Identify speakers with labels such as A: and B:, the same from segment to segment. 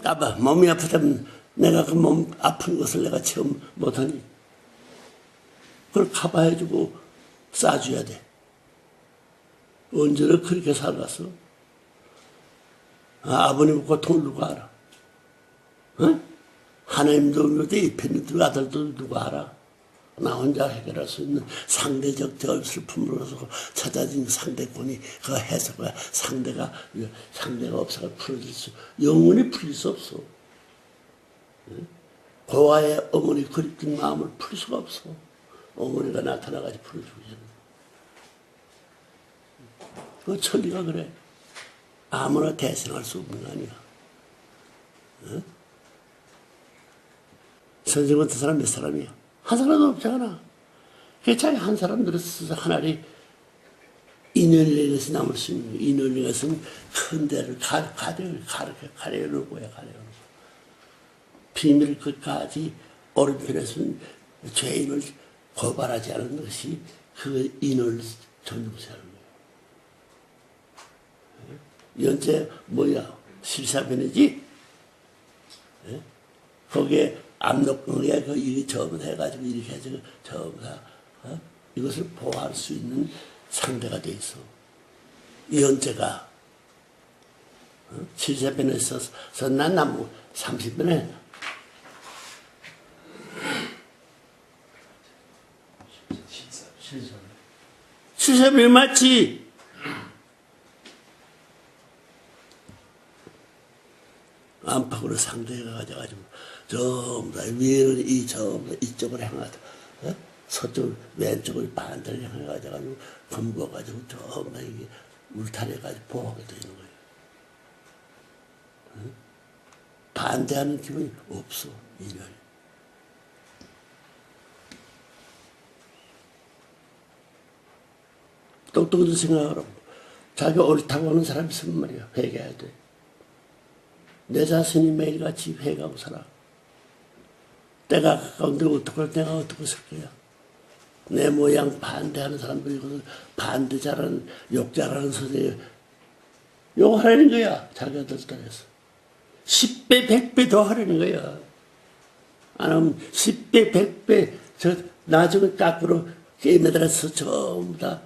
A: 까봐. 몸이 아프다면 내가 그 몸 아픈 것을 내가 체험 못하니 그걸 커버해주고 싸줘야 돼. 언제나 그렇게 살았어? 아버님 고통을 누가 알아? 어? 하나님도 그런데 입혔는데 아들도 누가 알아? 나 혼자 해결할 수 있는 상대적 슬픔으로서 찾아진 상대권이 그 해석을 상대가 없어가 풀어질 수 영원히 풀릴 수 없어. 고아의 어머니 그립던 마음을 풀 수가 없어. 어머니가 나타나가지고 풀어주고 있는. 그 천리가 그래. 아무나 대신할 수 없는 거 아니야. 어? 선생은 그 사람 몇 사람이야? 한 사람도 없잖아. 그 자기 한 사람 들었어. 하나님 인연이라는 것이 남을 수 있는 거야. 인연이라는 것은 큰 데를 가려놓은 거야. 비밀 끝까지 오른편에서는 죄인을 고발하지 않은 것이 그 인을 전용세하는 거예요. 연재 뭐야? 14편이지? 거기에 압록강에 그 일이 전부 해가지고 이렇게 해서 전부 다 이것을 보호할 수 있는 상대가 돼 있어. 연재가 14편에 있어서 난 나무 30편에 14편이 맞지? 안팎으로 상대가 가져가지고 전부 다 위에는 전부 다 이쪽으로 향하다. 서쪽 왼쪽을 반대로 향해가지고 검거가지고 전부 다 이게 울타리까지 보호하게 되는 거예요. 반대하는 기분이 없어. 인연이. 똑똑히 생각하라고. 자기 옳다고 하는 사람이 있으면 말이야. 회개해야 돼. 내 자신이 매일같이 회개하고 살아. 때가 가까운데 내가 어떻게 살 거야. 내 모양 반대하는 사람들이거든. 반대 잘하는, 욕 잘하는 선생님. 욕하라는 거야. 자기 아들 딸에서. 10배, 100배 더 하라는 거야. 안 하면 10배, 100배, 나중에 까꾸로 매달아서 전부 다,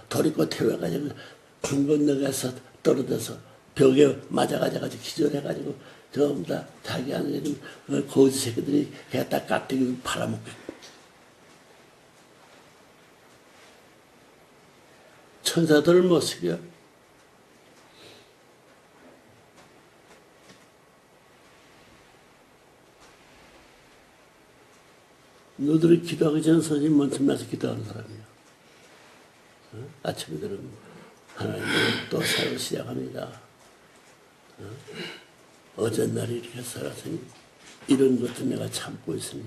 A: 도리고 태워가지고, 강 건너가서 떨어져서 벽에 맞아가지고 기절해가지고, 전부 다 자기 안에 거지 새끼들이 그냥 딱 깍두기 팔아먹게. 천사들을 못 속여. 너들이 기도하기 전에 선생님 먼저 나서 기도하는 사람이야. 아침에 들으면 하나님 또 새로 시작합니다. 어제날이 이렇게 살았으니 이런 것도 내가 참고 있으니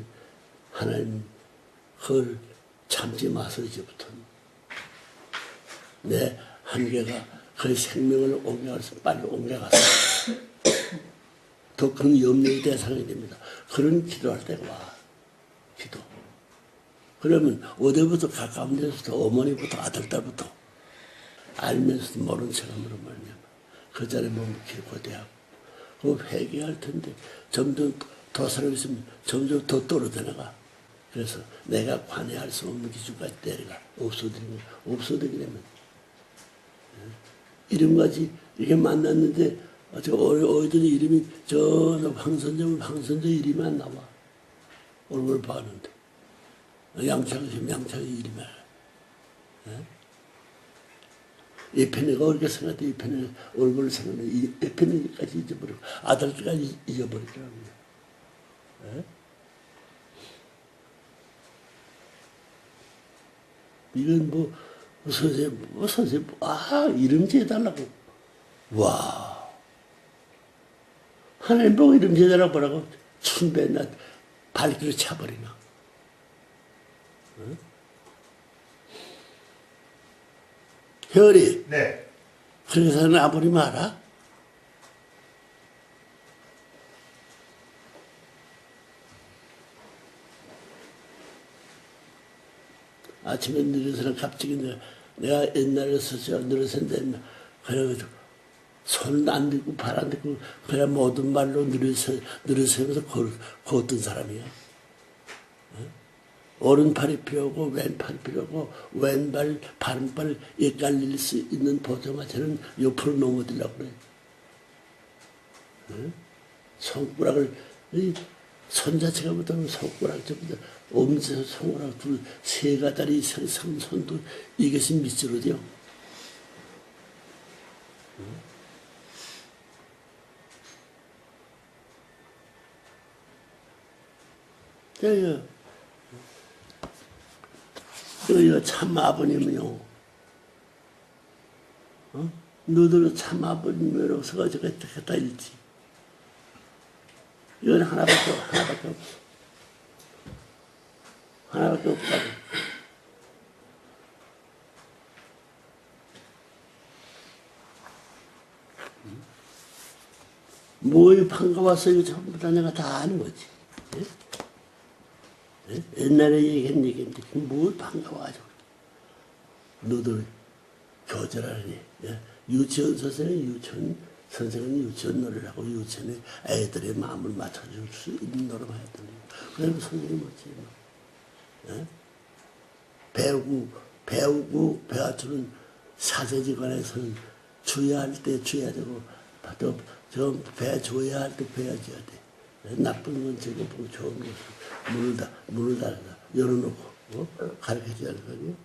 A: 하나님 그걸 참지 마소서 이제부터는 내 한계가 그 생명을 옮겨가서 빨리 옮겨가서 더 큰 염려의 대상이 됩니다. 그런 기도할 때가 와. 기도. 그러면 어디부터 가까운 데서부터 어머니부터 아들 딸부터 알면서도 모른 척함으로 말미암아 그 자리에 몸을 길고 대하고 그 회개할 텐데 점점 더 살아있으면 점점 더 떨어져 나가. 그래서 내가 관여할 수 없는 기준까지 내려가. 없어지게 되면 이름까지 이렇게 만났는데 어디든 이름이 황선정 이름이 안 나와. 얼굴 봤는데 양창이 이름이 예편이가 어렵게 생각해. 예편이 얼굴을 생각해. 예편이까지 잊어버리고 아들까지 잊어버리더라고요. 이건 선생님, 이름 지어달라고. 와. 하나님 보고 이름 지어달라고 뭐라고? 춘배나 발길을 차버리나. 혈이.
B: 네.
A: 그래서는 아버님 알아? 아침에 늘어서는 갑자기 내가 옛날에 썼죠. 늘어섰는데 그래가지고 손 안 들고 발 안 들고 그냥 모든 말로 늘어서면서 걷던 사람이야. 오른팔이 필요하고 왼팔이 필요하고 왼발 바른발 헷갈릴 수 있는 보자마자는 옆으로 넘어지려고 그래. 손가락을 손 자체가 보다는 손가락 전부 다 엄지 손가락 둘 세 가다리 이상 손도 이것이 미스러져. 그래요. 참 아버님은요. 너들 참 아버님으로 서가지고 했다 일지. 이건 하나밖에 없어. 하나밖에 없다고. 뭐에 반가워서 이거 전부 다 내가 다 아는 거지. 예? 예? 옛날에 얘기한 얘기인데 뭘 반가워가지고. 너들 교절하니. 예? 유치원 선생은 유치원 노래를 하고 유치원에 애들의 마음을 맞춰줄 수 있는 노래만 했더니 그럼 선생님 어찌 뭐. 예? 배우고 배워주는 사제지간에서는 주의할 때 주의해야 되고 또 줘야 할 때 배워줘야 돼. 나쁜 건 제거 보고 좋은 것은 문을 닫아 열어놓고 가르쳐줘야 할 거 아니에요.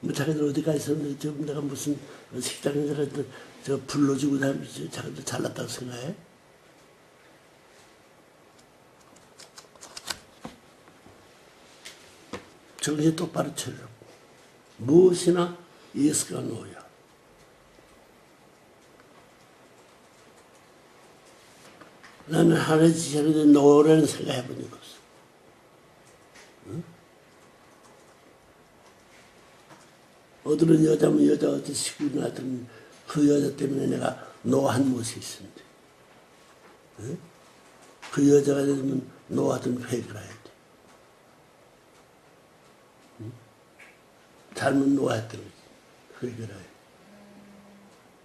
A: 뭐 자기들 어디 가서 지금 내가 무슨 식당에서 저 불러주고 자기들 잘났다고 생각해? 정신 똑바로 차리라고. 무엇이나 예수가 노야. 나는 하나님 지시하는데 노라는 생각해 본 적 없어. 응? 어디는 여자면 여자 어디 시골 나든 그 여자 때문에 내가 노한 못이 있습니다. 응? 그 여자가 되면 노하든 회개를 해야 돼. 응? 잘못 노했던 거지. 회개를 해야 돼.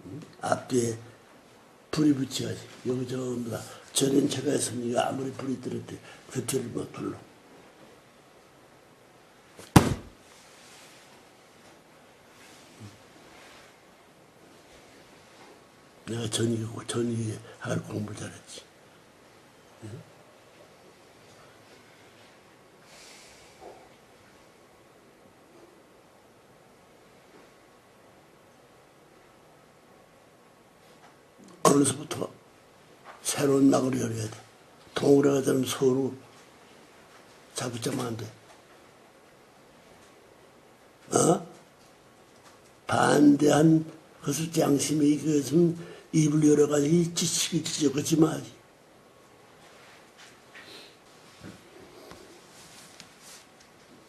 A: 응? 앞뒤에 불이 붙여야지. 여기 전부 다 전연체가 있으면 이거 아무리 불이 들었대 그 뒤를 못 불러. 내가 전이에 할 공부 잘했지. 응? 오늘서부터 새로운 낙을 열어야 돼. 동그라가 되면 서로 잡으자면 안 돼. 반대한 것을 양심에 이것은 입을 열어가지고 지치기 지적하지 마지.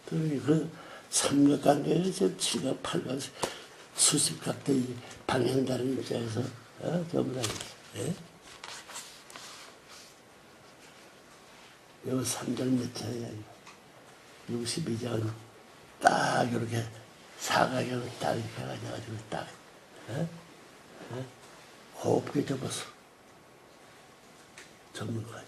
A: 그 삼각관계에서 7각, 8각, 수십각대 방향 다른 입장에서 전부 다 예? 여기 3장 몇 차이야, 62장은 딱 이렇게 사각형을 딱 이렇게 해가지고 딱 곱게 접어서 접는 거지.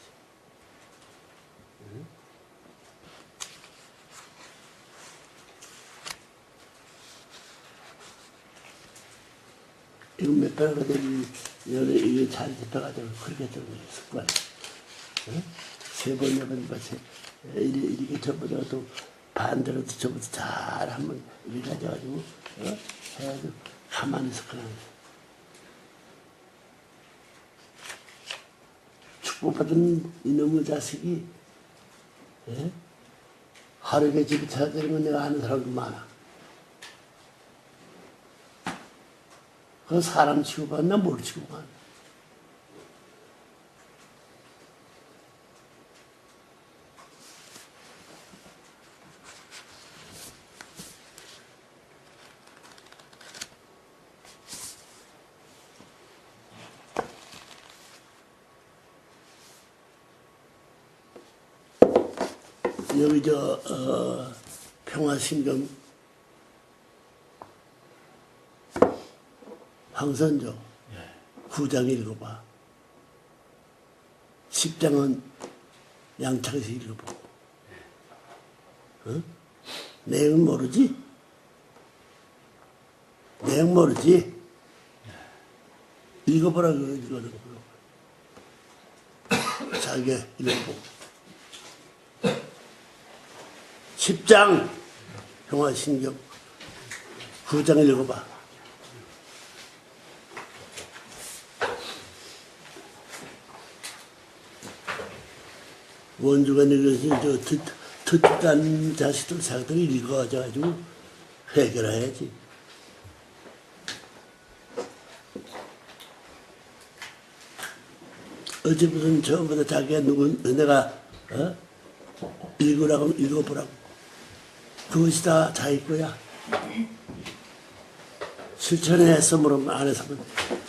A: 이거 몇 배가 되면 이게 잘 접혀가지고 그렇게 되는 거예요, 습관이. 세 번, 네 번, 이렇게 접어도 반대로도 접어도 잘 한번 이렇게 가져가지고 해가지고 가만히 있어, 그냥. 축복받은 이놈의 자식이 하루에 집에 찾아다니는 건 내가 아는 사람도 많아. 그 사람 취급받나 뭘 취급받나. 여기 평화신경 황선조. 9장 읽어봐. 10장은 양창식 읽어보고. 어? 내용 모르지? 내용 모르지? 읽어보라 그러거든. 자기가 읽어보고. 10장 평화신경 9장 읽어봐. 원주가 읽어서 듣던 자식들 자기들이 읽어가지고 해결해야지. 어제 무슨 처음부터 자기가 내가 읽으라고 읽어보라고. 그것이 다 자기 거야. 실천해서 물으면 안 해서는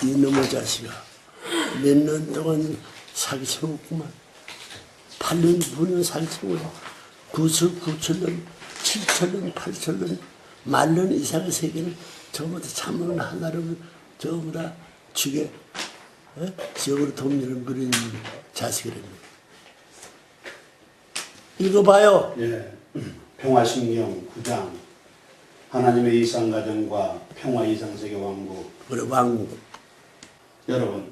A: 이놈의 자식아 몇 년 동안 사기쳐먹구만. 8년, 9년 사기쳐먹어. 9천년, 7천년, 8천년, 만년 이상의 세계를 전부 다 참으로 하나를 전부 다 죽여 지옥으로 돕는 그런 자식이랍니다. 읽어봐요.
B: 예. 평화신경 9장 하나님의 이상가정과 평화 이상세계 왕국.
A: 그래 왕국.
B: 여러분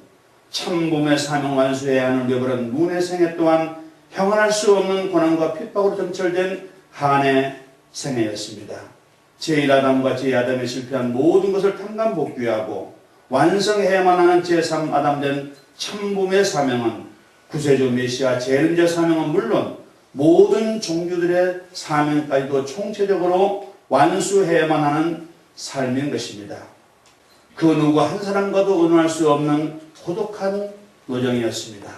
B: 참봄의 사명 완수해야 하는 여벌은 문의 생애 또한 평안할 수 없는 고난과 핍박으로 점철된 한의 생애였습니다. 제1아담과 제2아담에 실패한 모든 것을 탐감 복귀하고 완성해야만 하는 제3아담 된 참봄의 사명은 구세주 메시아 재림자 사명은 물론 모든 종교들의 사명까지도 총체적으로 완수해야만 하는 삶인 것입니다. 그 누구 한 사람과도 의논할 수 없는 고독한 여정이었습니다.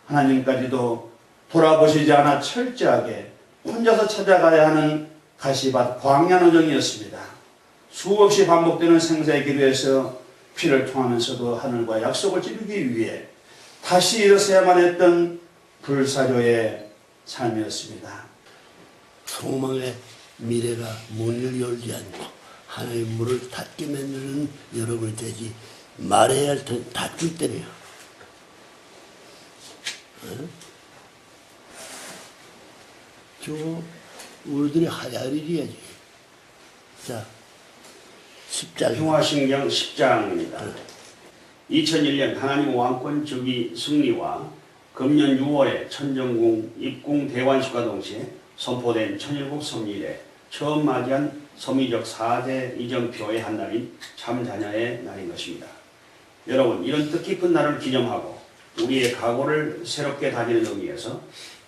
B: 하나님까지도 돌아보시지 않아 철저하게 혼자서 찾아가야 하는 가시밭 광야 여정이었습니다. 수없이 반복되는 생사의 기도에서 피를 통하면서도 하늘과 약속을 지키기 위해 다시 일어서야만 했던 불사조의 삶이었습니다.
A: 소망의 미래가 문을 열지 않고 하나의 문을 닫게 만드는 여러분이 되지 말해야 할 때 닫을 때네요. 저 우리들이 해야 할 일이야지. 자, 10장.
C: 평화신경 10장입니다. 2001년 하나님 왕권 즉위 승리와 금년 6월에 천정궁 입궁 대관식과 동시에 선포된 천일국 섭리 이래 처음 맞이한 서민적 4대 이정표의 한 날인 참자녀의 날인 것입니다. 여러분, 이런 뜻깊은 날을 기념하고 우리의 각오를 새롭게 다지는 의미에서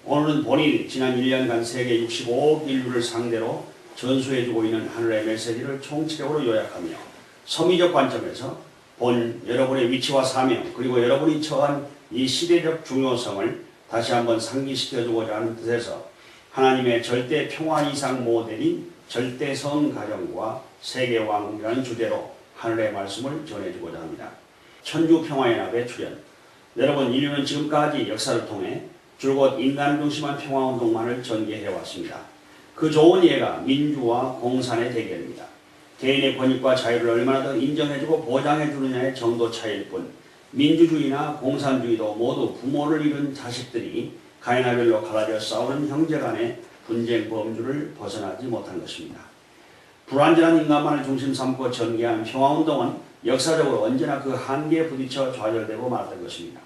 C: 오늘은 본인이 지난 1년간 세계 65억 인류를 상대로 전수해주고 있는 하늘의 메시지를 총체적으로 요약하며 서미적 관점에서 본 여러분의 위치와 사명 그리고 여러분이 처한 이 시대적 중요성을 다시 한번 상기시켜주고자 하는 뜻에서 하나님의 절대 평화 이상 모델인 절대성 가정과 세계왕국이라는 주제로 하늘의 말씀을 전해주고자 합니다. 천주평화연합의 출현. 여러분, 인류는 지금까지 역사를 통해 줄곧 인간을 중심한 평화운동만을 전개해왔습니다. 그 좋은 예가 민주와 공산의 대결입니다. 개인의 권익과 자유를 얼마나 더 인정해주고 보장해주느냐의 정도 차이일 뿐 민주주의나 공산주의도 모두 부모를 잃은 자식들이 가인아벨로 갈라져 싸우는 형제간의 분쟁 범주를 벗어나지 못한 것입니다. 불완전한 인간만을 중심 삼고 전개한 평화운동은 역사적으로 언제나 그 한계에 부딪혀 좌절되고 말았던 것입니다.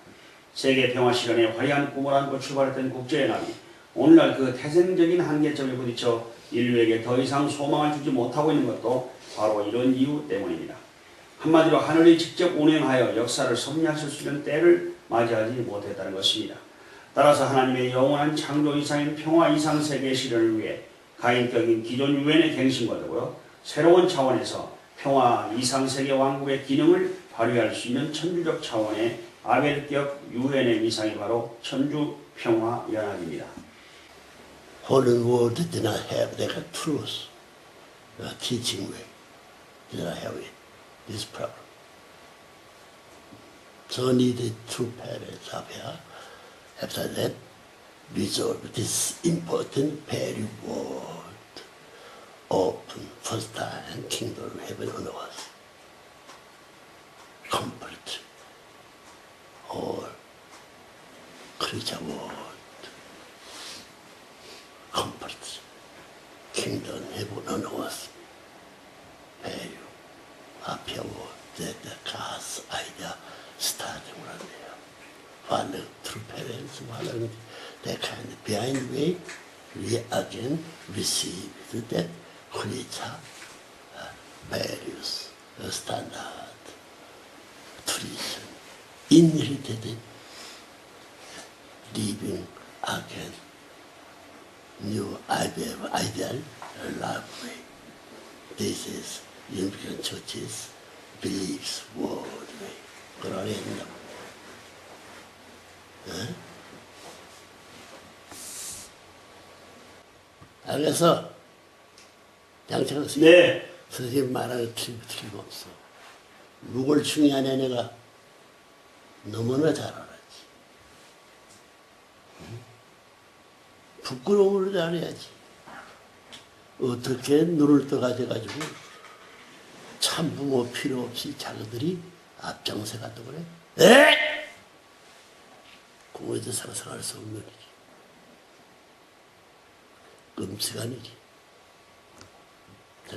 C: 세계 평화 실현의 화려한 꿈을 안고 출발했던 국제연합이 오늘날 그 태생적인 한계점에 부딪혀 인류에게 더 이상 소망을 주지 못하고 있는 것도 바로 이런 이유 때문입니다. 한마디로 하늘이 직접 운행하여 역사를 섭리하실 수 있는 때를 맞이하지 못했다는 것입니다. 따라서 하나님의 영원한 창조 이상인 평화 이상 세계 실현을 위해 가인격인 기존 유엔의 갱신과 더불어 새로운 차원에서 평화 이상 세계 왕국의 기능을 발휘할 수 있는 천주적 차원의 아벨격 유엔의 위상이 바로 천주평화연합입니다.
A: Whole world did not have that truth, teaching way. Did not have it, this problem. So needed two parents up here. After that, resolve this important very word. Open first time kingdom of heaven on earth. complete all creature world, complete kingdom, heaven and earth, value, appear world, that the God's idea starting right there. Follow true parents, follow that kind of behind way, we again receive that creature values, standard, tradition, inherited, living again, new ideal life way. This is Unification Church's beliefs, world way. 그러겠나? 그래서 양창 선생님,
C: 네.
A: 선생님 말하는 틀림없어. 묵을 중요하냐 내가 너무나 잘 알았지. 부끄러움을 잘해야지. 어떻게 눈을 떠 가져가지고 참부모 필요 없이 자기들이 앞장서 가도 그래? 에? 공에도 상상할 수 없는 일이. 끔찍한 일이.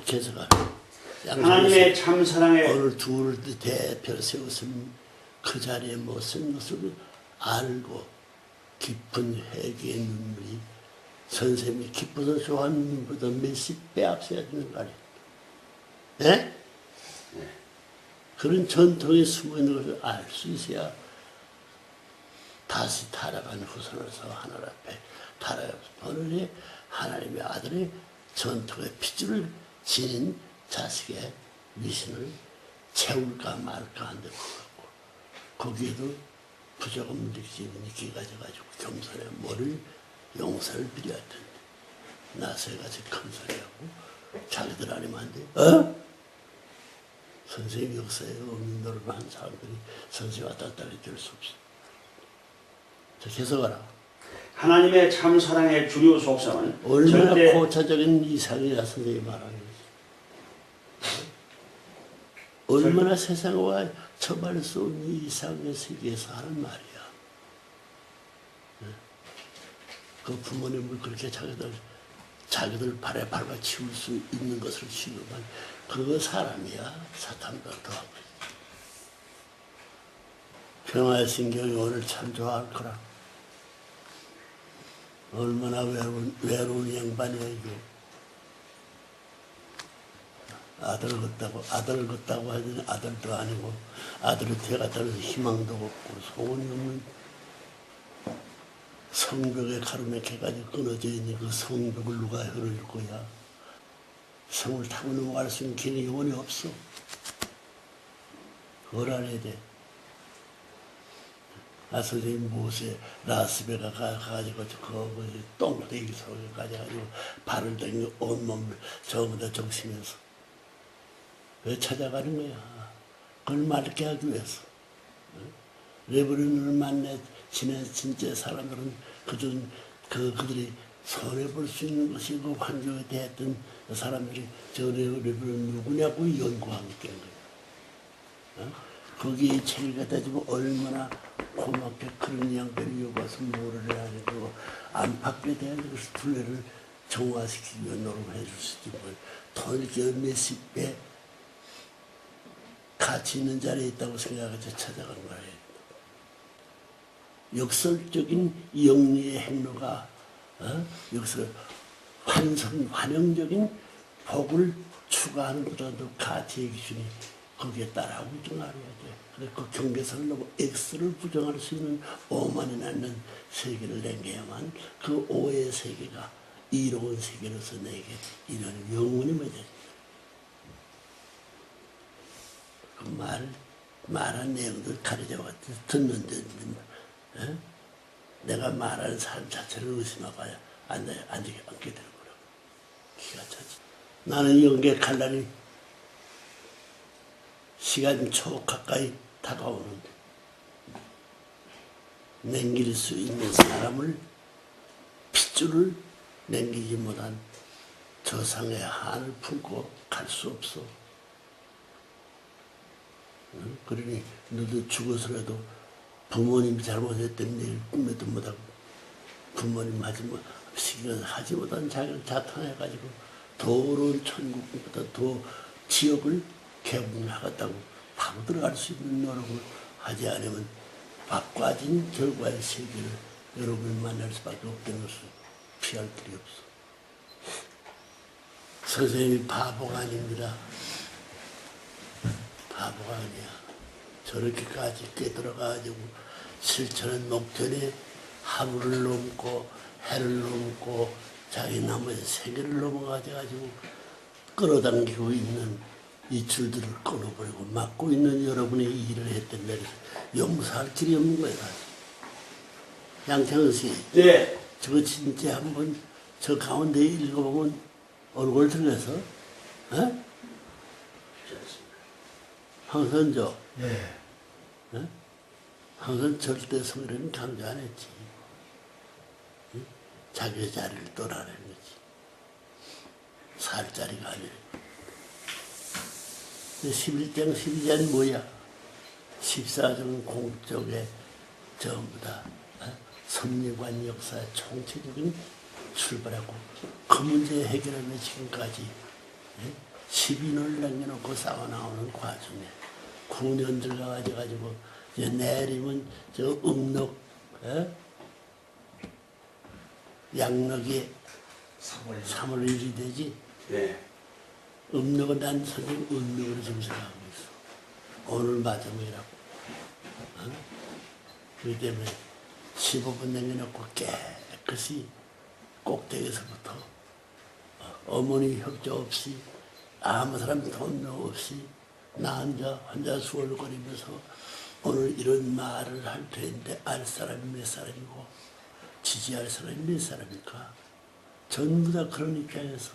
A: 그래서
C: 하나님의 참사랑에
A: 오늘 둘을 대표 세웠으면 그 자리에 모습 것을 알고 깊은 회개의 눈물이 선생님이 기뻐서 좋아하는 눈보다 몇십 배 앞서야 되는 거 아니에요? 네? 그런 전통에 숨어있는 것을 알 수 있어야 다시 타락한 후손으로서 하나님 앞에 타락한 오늘의 하나님의 아들의 전통의 핏줄을 지닌 자식의 미신을 채울까 말까 한데 그렇고 거기에도 부족함을 느끼 가져가지고 겸손해 뭐를 용서를 빌어야 텐데 나서같이 큰 소리하고 자기들 아니면 안 돼. 어? 선생님 역사에 없는 노릇을 한 사람들이 선생님 왔다 갔다 해줄 수 없어. 자, 계속하라.
C: 하나님의 참사랑의 주류 속성은
A: 얼마나
C: 절대
A: 고차적인 이상이야 선생님이 말하는 거지. 얼마나 세상과 처벌할 수 없는 이상의 세계에서 하는 말이야. 그 부모님을 그렇게 자기들 발에 밟아 치울 수 있는 것을 싫어만 그거 사람이야. 사탄보다 더하고. 평화의 신경이 오늘 참 좋아할 거라. 얼마나 외로운 양반이야 이거. 아들을 걷다고 하더니 아들도 아니고 아들을 태어났다는 희망도 없고 소원이 없는 성벽에 가로막혀가지고 끊어져 있는 그 성벽을 누가 열을 거야. 성을 타고 넘어갈 수 있는 길이 영원히 없어. 그걸 알아야 돼. 선생님 모세 라스베가 가가지고 그 똥대기 속에 가져가지고 발을 당겨 온몸을 전부 다 적시면서 왜 찾아가는 거야? 그걸 맑게 하기 위해서. 레브론을 만나 지낸 진짜 사람들은 그들이 손해볼 수 있는 것이 그 환경에 대했던 사람들이 저 레브론 누구냐고 연구하게 된 거야. 거기에 책을 갖다 주고 얼마나 고맙게 그런 양배를 요구해서 뭐를 해야 되고 안팎에 대한 것을 둘레를 정화시키기 위해 노력해 줄 수 있지 뭘 더 이렇게 몇십 배 가치 있는 자리에 있다고 생각해서 찾아간 거예요. 역설적인 영리의 행로가 여기서 환영적인 복을 추구하는 것보다도 가치의 기준이 거기에 따라오고 좀 알아야 돼. 그래서 그 경계선을 넘어 X를 부정할 수 있는 오만이 낳는 세계를 남겨야만 그 오의 세계가 이로운 세계로서 내게 이런 영원히 맺어진다. 그 말한 내용들 가르쳐가 듣는데 내가 말하는 사람 자체를 의심하고 앉게 되는 거라고. 기가 차지. 나는 영계 갈날이 시간 초 가까이 다가오는데 남길 수 있는 사람을 핏줄을 남기지 못한 저상의 한을 품고 갈 수 없어. 응? 그러니 너도 죽어서라도 부모님이 잘못했던 일 꿈에도 못하고 부모님 하지 못한 자기를 자탕해가지고 더러운 천국보다 더 지옥을 개봉하겠다고 바로 들어갈 수 있는 노력을 하지 않으면 바꿔진 결과의 세계를 여러분을 만날 수밖에 없다는 것을 피할 길이 없어. 선생님이 바보가 아닙니다. 바보가 아니야. 저렇게까지 깨들어가지고 실천한 목전에 하루를 넘고 해를 넘고 자기 나머지 세계를 넘어가지고 끌어당기고 있는 이 줄들을 끊어버리고 막고 있는 여러분의 일을 했던 용서할 길이 없는 거야. 양창은 씨,
C: 네.
A: 저거 진짜 한번 저 가운데 읽어보면 얼굴 들려서, 어? 황선조,
D: 네.
A: 어? 황선 절대 성이라는 강조 안 했지. 응? 자기 자리를 떠나라는 거지. 살 자리가 아니라. 11장 12장은 뭐야? 14장 공적에 전부 다 섭리관 역사의 총체적인 출발하고 그 문제 해결하면 지금까지 12년을 남겨놓고 싸워나오는 과정에 9년 들어가가지고 이제 내리면 저 음력 양력이 3월 1일이 되지.
C: 네.
A: 음력은 난 선생님 음력으로 지금 생각하고 있어. 오늘 마지막이라고. 어? 그렇기 때문에 15분 남겨놓고 깨끗이 꼭대기에서부터 어머니 협조 없이 아무 사람 돈도 없이 나 혼자 수월거리면서 오늘 이런 말을 할 텐데 알 사람이 몇 사람이고 지지할 사람이 몇 사람입니까? 전부 다 그런 입장에서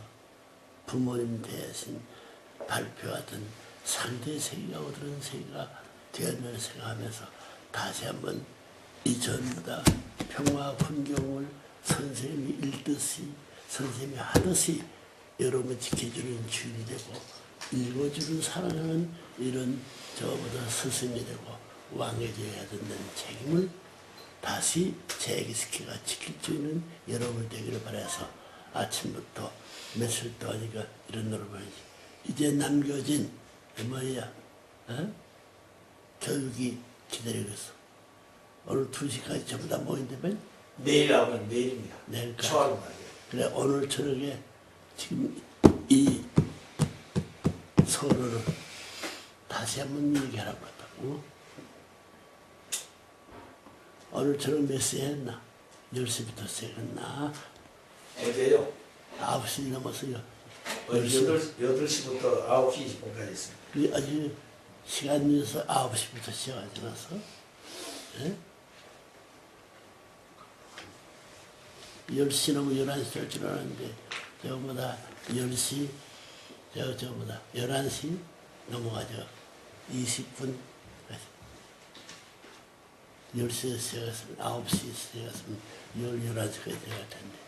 A: 부모님 대신 발표하던 상대 세계가 어떤 세계가 되었나 생각하면서 다시 한번 이 전부 다 평화 환경을 선생님이 읽듯이 선생님이 하듯이 여러분 지켜주는 주인이 되고 읽어주는 사랑하는 이런 저보다 스승이 되고 왕이 되어야 된다는 책임을 다시 제기시키가 지킬 수 있는 여러분 되기를 바라서 아침부터 며칠 동안이니까 이런 노력을 해야지. 이제 남겨진 뭐야 교육이 기다리고 있어. 오늘 2시까지 전부 다 모인다면
D: 내일 하면 내일입니다.
A: 내일까지.
D: 초하루 말이에요.
A: 그래 오늘 저녁에 지금 이 서로를 다시 한번 얘기하라고 했다고. 오늘 저녁 몇 시에 했나? 10시부터 시작했나?
D: 어제요.
A: 9시 넘었어요.
D: 8시부터 9시 20분까지 했습니다.
A: 그게 아주 시간 내서 9시부터 시작하지 않았어? 예? 10시 넘어 11시 될 줄 알았는데 저보다 10시 저보다 11시 넘어가죠. 20분 10시에 시작했으면 9시에 시작했으면 11시까지 돼갈 텐데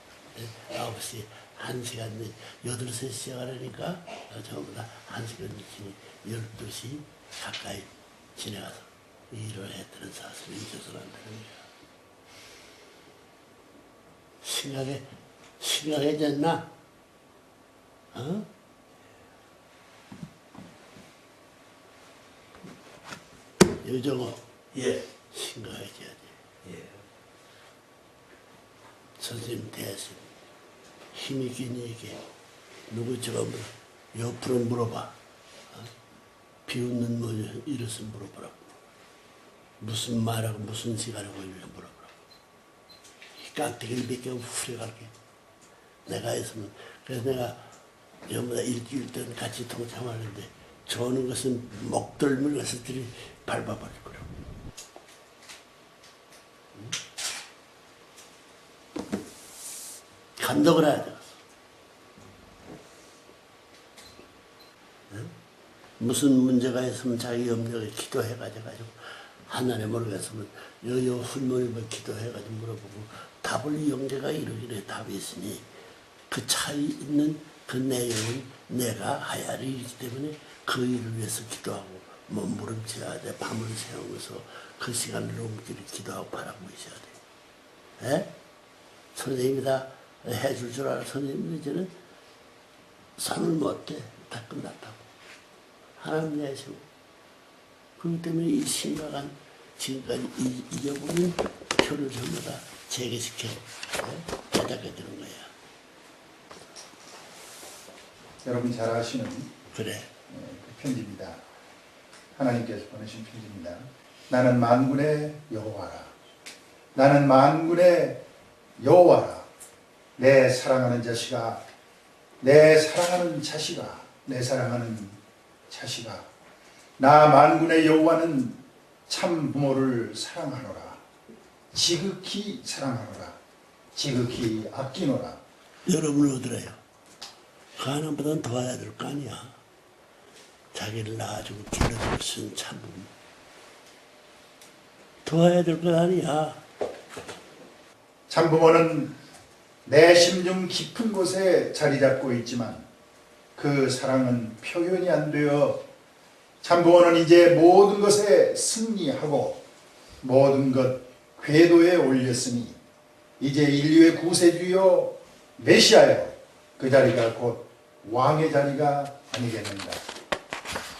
A: 9시 1시간 늦 8시에 시작하려니까 저보다 1시간 늦으니 12시 가까이 지나가서 일을 했다는 사실을 잊어서는 안 되는 거야. 심각해졌나? 어? 여정호
D: 예.
A: 심각해져야 돼.
D: 예.
A: 선생님 대신 힘이 긴 얘기 누구 저거 옆으로 물어봐. 어? 비웃는 뭐 이랬으면 물어보라고. 무슨 말하고 무슨 시간하고 이러면 물어보라고. 깍두기를 몇 개 후려갈게. 내가 했으면 그래서 내가 전부 다 일주일 동안 같이 동참하는데 저는 것은 목덜미를 가서들이 밟아버릴 거라고. 감독을 해야 돼. 무슨 문제가 있으면 자기 염려에 기도해가지고 하나님 모르겠으면 여여 훌모님을 기도해가지고 물어보고 답을 영계가 이루기에 답이 있으니 그 차이 있는 그 내용은 내가 하야를 이기 때문에 그 일을 위해서 기도하고 몸부림쳐야 돼. 밤을 새우면서 그 시간을 넘기를 기도하고 바라고 있어야 돼. 에? 선생님이 다 해줄 줄 알아. 선생님은 이제는 손을 못 대. 다 끝났다고. 하나님 내시고. 그렇기 때문에 이 심각한 지금까지 잊어버린 표를 전부 다 재개시켜 깨닫게 되는 거야.
E: 여러분 잘 아시는
A: 그래.
E: 그 편지입니다. 하나님께서 보내신 편지입니다. 나는 만군의 여호와라. 나는 만군의 여호와라. 내 사랑하는 자식아, 내 사랑하는 자식아, 내 사랑하는 자식아. 나 만군의 여호와는 참 부모를 사랑하노라. 지극히 사랑하노라. 지극히 아끼노라.
A: 여러분은 어떠래요? 그 하나보다는 더 해야 될 거 아니야. 자기를 낳아주고 길러주고 쓴 참부모. 더 해야 될 거 아니야.
E: 참부모는 내 심중 깊은 곳에 자리 잡고 있지만 그 사랑은 표현이 안 되어 참부모는 이제 모든 것에 승리하고 모든 것 궤도에 올렸으니 이제 인류의 구세주요 메시아여 그 자리가 곧 왕의 자리가 아니겠는가.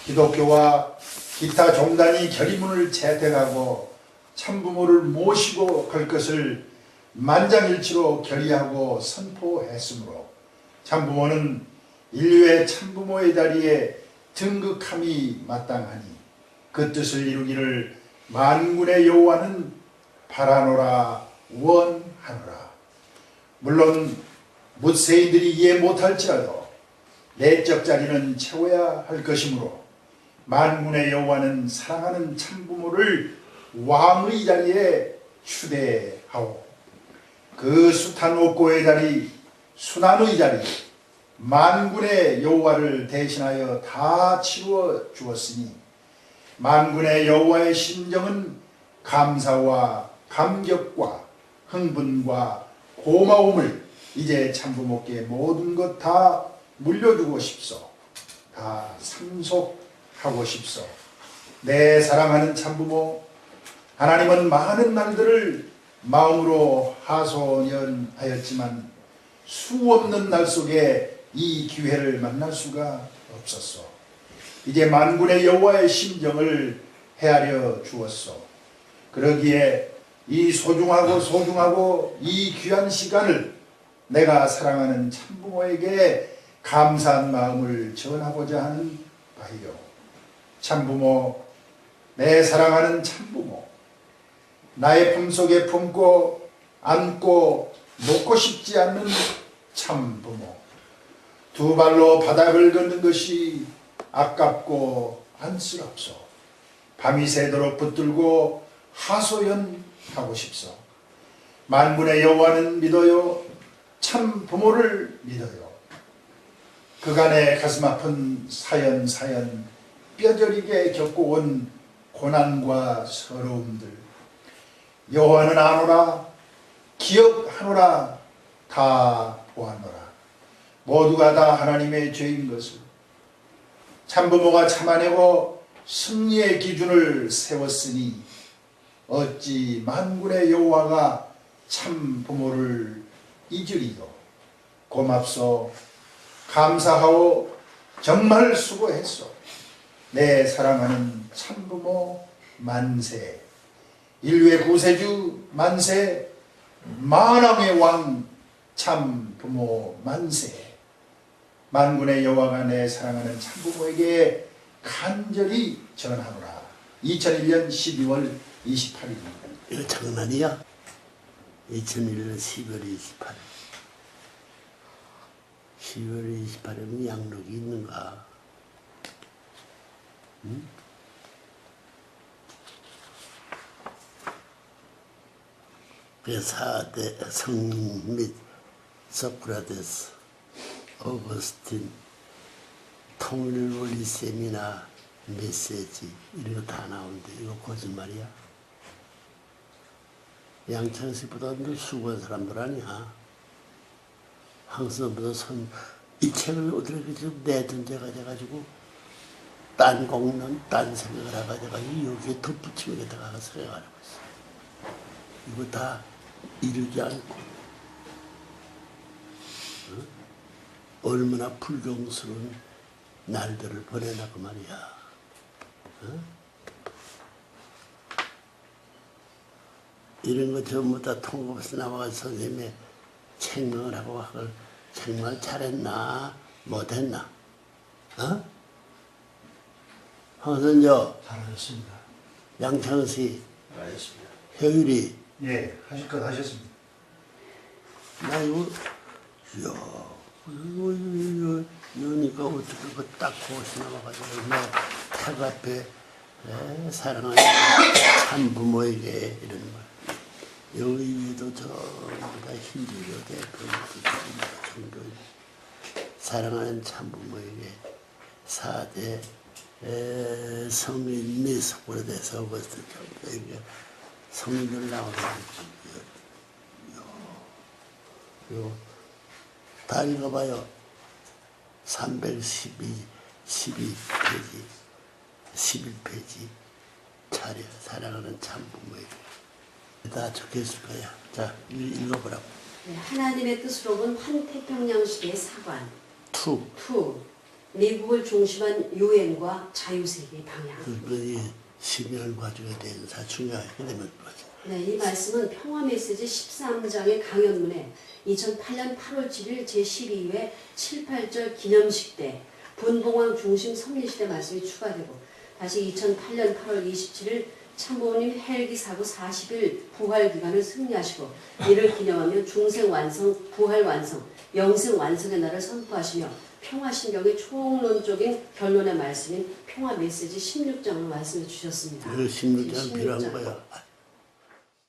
E: 기독교와 기타 종단이 결의문을 채택하고 참부모를 모시고 갈 것을 만장일치로 결의하고 선포했으므로 참부모는 인류의 참부모의 자리에 등극함이 마땅하니 그 뜻을 이루기를 만군의 여호와는 바라노라 원하노라. 물론 묻세인들이 이해 못할지라도 내적 자리는 채워야 할 것이므로 만군의 여호와는 사랑하는 참부모를 왕의 자리에 추대하오. 그 숱한 옥고의 자리, 순환의 자리, 만군의 여호와를 대신하여 다 치루어 주었으니 만군의 여호와의 심정은 감사와 감격과 흥분과 고마움을 이제 참부모께 모든 것 다 물려주고 싶소. 다 상속하고 싶소. 내 사랑하는 참부모, 하나님은 많은 날들을 마음으로 하소연하였지만 수없는 날 속에 이 기회를 만날 수가 없었소. 이제 만군의 여호와의 심정을 헤아려 주었소. 그러기에 이 소중하고 이 귀한 시간을 내가 사랑하는 참부모에게 감사한 마음을 전하고자 하는 바이요. 참부모, 내 사랑하는 참부모, 나의 품속에 품고 안고 놓고 싶지 않는 참부모. 두 발로 바닥을 걷는 것이 아깝고 안쓰럽소. 밤이 새도록 붙들고 하소연하고 싶소. 만군의 여호와는 믿어요. 참 부모를 믿어요. 그간의 가슴 아픈 사연 뼈저리게 겪어온 고난과 서러움들 여호와는 아노라, 기억하노라, 다 보았노라. 모두가 다 하나님의 죄인 것을 참부모가 참아내고 승리의 기준을 세웠으니 어찌 만군의 여호와가 참부모를 잊으리요. 고맙소. 감사하오. 정말 수고했소. 내 사랑하는 참부모 만세. 인류의 구세주 만세. 만왕의 왕 참부모 만세. 만군의 여호와가 내 사랑하는 참부모에게 간절히 전하노라. 2001년 12월 28일입니다.
A: 이거 장난이야? 2001년 12월 28일. 12월 28일이면 양록이 있는가? 응? 그 4대 성인 및 소크라테스, 어거스틴, 통일원리 세미나 메시지 이런 거 다 나오는데 이거 거짓말이야? 양창식보다 더 수고한 사람들 아니야? 항상보다 이 책을 어떻게 지금 내둔 데가 돼가지고 딴 공론, 딴 생각을 해가지고 여기에 덧붙이면 내가 생각하고 있어. 이거 다 이루지 않고 얼마나 불경스러운 날들을 보내나고 말이야. 이런 거 전부 다 통곡에서 나와서 선생님의 책명을 하고 그걸 정말 잘했나 못했나? 황선조,
E: 잘하셨습니다.
A: 양창시,
C: 알겠습니다.
A: 효율이,
E: 예, 하실 것 하셨습니다.
A: 나 이거, 이러니까 어떻게 그딱 고시 나와가지고, 탁 앞에, 사랑하는 참 부모에게 이런 말. 여기 위에도 전부 다 힌두교 대표님들, 종교, 사랑하는 참 부모에게 4대 성인이 속으로 돼서 벌써 이게 성인들 나오는 요 다 읽어봐요. 312, 12페이지, 11페이지 차례 사랑하는 참 부모에게 다 적혀있을 거야. 자, 읽어보라고.
F: 네, 하나님의 뜻으로 본 환태평양 시대의 사관
A: 투.
F: 미국을 중심한 유엔과 자유세계의 방향.
A: 이 신념을 가지고 대해서 중요하게 되면 거지.
F: 네, 이 말씀은 평화메시지 13장의 강연문에 2008년 8월 7일 제12회 7, 8절 기념식 때 분봉왕 중심 섭리시대 말씀이 추가되고 다시 2008년 8월 27일 참모님 헬기 사고 40일 부활 기간을 승리하시고 이를 기념하며 중생 완성, 부활 완성, 영생 완성의 날을 선포하시며 평화신경의 총론적인 결론의 말씀인 평화메시지 16장을 말씀해 주셨습니다.
A: 그 16장 필요한 거야.